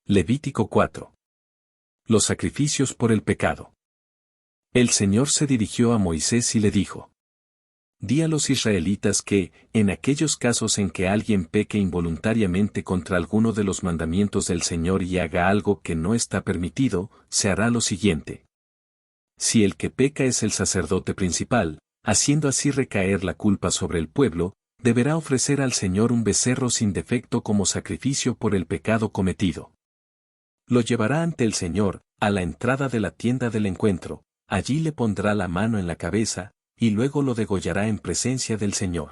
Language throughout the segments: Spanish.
Levítico 4. Los sacrificios por el pecado. El Señor se dirigió a Moisés y le dijo: Di a los israelitas que, en aquellos casos en que alguien peque involuntariamente contra alguno de los mandamientos del Señor y haga algo que no está permitido, se hará lo siguiente. Si el que peca es el sacerdote principal, haciendo así recaer la culpa sobre el pueblo, deberá ofrecer al Señor un becerro sin defecto como sacrificio por el pecado cometido. Lo llevará ante el Señor, a la entrada de la tienda del encuentro, allí le pondrá la mano en la cabeza, y luego lo degollará en presencia del Señor.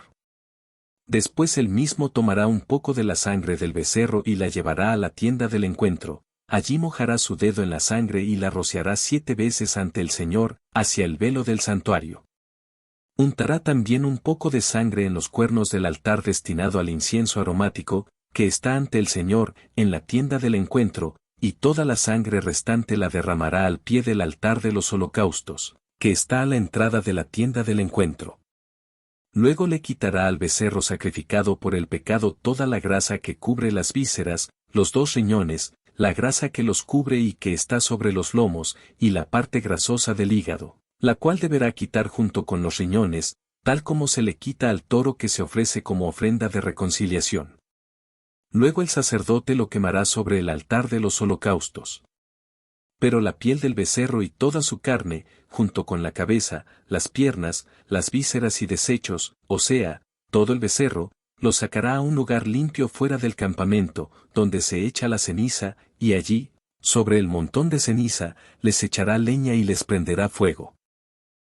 Después él mismo tomará un poco de la sangre del becerro y la llevará a la tienda del encuentro, allí mojará su dedo en la sangre y la rociará 7 veces ante el Señor, hacia el velo del santuario. Untará también un poco de sangre en los cuernos del altar destinado al incienso aromático, que está ante el Señor, en la tienda del encuentro, y toda la sangre restante la derramará al pie del altar de los holocaustos, que está a la entrada de la tienda del encuentro. Luego le quitará al becerro sacrificado por el pecado toda la grasa que cubre las vísceras, los 2 riñones, la grasa que los cubre y que está sobre los lomos, y la parte grasosa del hígado, la cual deberá quitar junto con los riñones, tal como se le quita al toro que se ofrece como ofrenda de reconciliación. Luego el sacerdote lo quemará sobre el altar de los holocaustos. Pero la piel del becerro y toda su carne, junto con la cabeza, las piernas, las vísceras y desechos, o sea, todo el becerro, lo sacará a un lugar limpio fuera del campamento, donde se echa la ceniza, y allí, sobre el montón de ceniza, les echará leña y les prenderá fuego.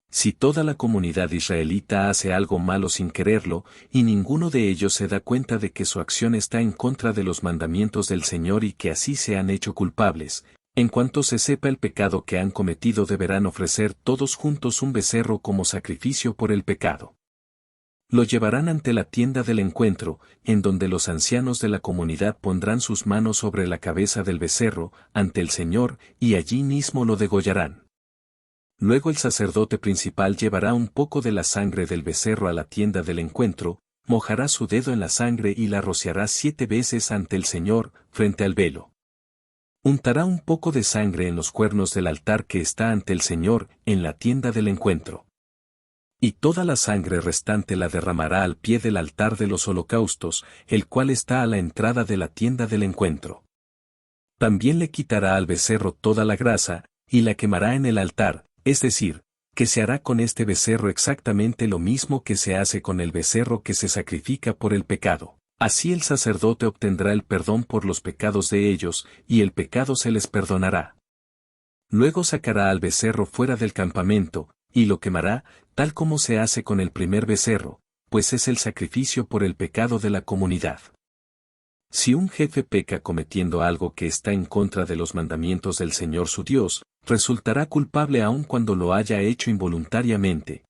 Si toda la comunidad israelita hace algo malo sin quererlo, y ninguno de ellos se da cuenta de que su acción está en contra de los mandamientos del Señor y que así se han hecho culpables, en cuanto se sepa el pecado que han cometido deberán ofrecer todos juntos un becerro como sacrificio por el pecado. Lo llevarán ante la tienda del encuentro, en donde los ancianos de la comunidad pondrán sus manos sobre la cabeza del becerro, ante el Señor, y allí mismo lo degollarán. Luego el sacerdote principal llevará un poco de la sangre del becerro a la tienda del encuentro, mojará su dedo en la sangre y la rociará 7 veces ante el Señor, frente al velo. Untará un poco de sangre en los cuernos del altar que está ante el Señor, en la tienda del encuentro. Y toda la sangre restante la derramará al pie del altar de los holocaustos, el cual está a la entrada de la tienda del encuentro. También le quitará al becerro toda la grasa, y la quemará en el altar, es decir, que se hará con este becerro exactamente lo mismo que se hace con el becerro que se sacrifica por el pecado. Así el sacerdote obtendrá el perdón por los pecados de ellos, y el pecado se les perdonará. Luego sacará al becerro fuera del campamento, y lo quemará, tal como se hace con el primer becerro, pues es el sacrificio por el pecado de la comunidad. Si un jefe peca cometiendo algo que está en contra de los mandamientos del Señor su Dios, resultará culpable aun cuando lo haya hecho involuntariamente.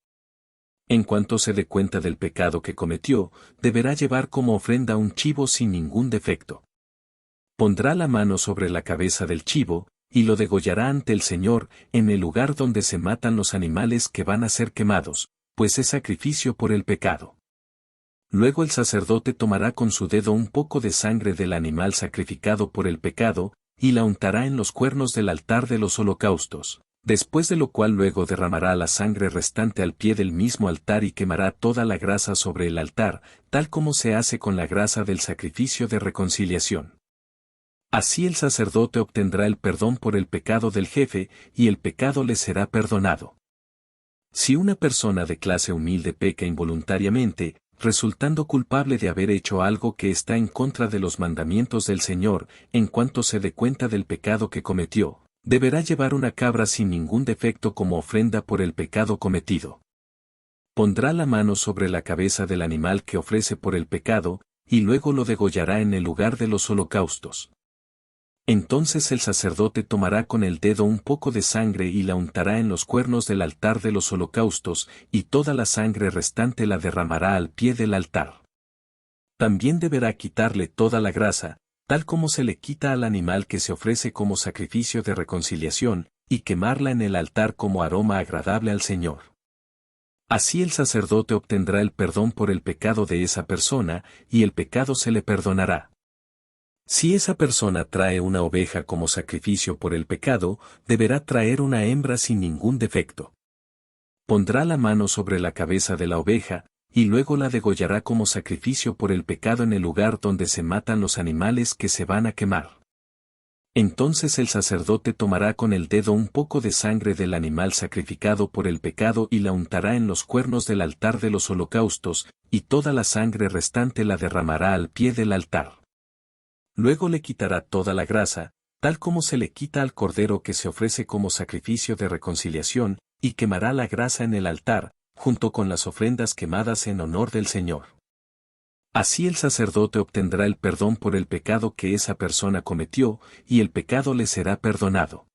En cuanto se dé cuenta del pecado que cometió, deberá llevar como ofrenda un chivo sin ningún defecto. Pondrá la mano sobre la cabeza del chivo, y lo degollará ante el Señor, en el lugar donde se matan los animales que van a ser quemados, pues es sacrificio por el pecado. Luego el sacerdote tomará con su dedo un poco de sangre del animal sacrificado por el pecado, y la untará en los cuernos del altar de los holocaustos, después de lo cual luego derramará la sangre restante al pie del mismo altar y quemará toda la grasa sobre el altar, tal como se hace con la grasa del sacrificio de reconciliación. Así el sacerdote obtendrá el perdón por el pecado del jefe, y el pecado le será perdonado. Si una persona de clase humilde peca involuntariamente, resultando culpable de haber hecho algo que está en contra de los mandamientos del Señor, en cuanto se dé cuenta del pecado que cometió, deberá llevar una cabra sin ningún defecto como ofrenda por el pecado cometido. Pondrá la mano sobre la cabeza del animal que ofrece por el pecado, y luego lo degollará en el lugar de los holocaustos. Entonces el sacerdote tomará con el dedo un poco de sangre y la untará en los cuernos del altar de los holocaustos, y toda la sangre restante la derramará al pie del altar. También deberá quitarle toda la grasa, tal como se le quita al animal que se ofrece como sacrificio de reconciliación, y quemarla en el altar como aroma agradable al Señor. Así el sacerdote obtendrá el perdón por el pecado de esa persona, y el pecado se le perdonará. Si esa persona trae una oveja como sacrificio por el pecado, deberá traer una hembra sin ningún defecto. Pondrá la mano sobre la cabeza de la oveja, y luego la degollará como sacrificio por el pecado en el lugar donde se matan los animales que se van a quemar. Entonces el sacerdote tomará con el dedo un poco de sangre del animal sacrificado por el pecado y la untará en los cuernos del altar de los holocaustos, y toda la sangre restante la derramará al pie del altar. Luego le quitará toda la grasa, tal como se le quita al cordero que se ofrece como sacrificio de reconciliación, y quemará la grasa en el altar, junto con las ofrendas quemadas en honor del Señor. Así el sacerdote obtendrá el perdón por el pecado que esa persona cometió, y el pecado le será perdonado.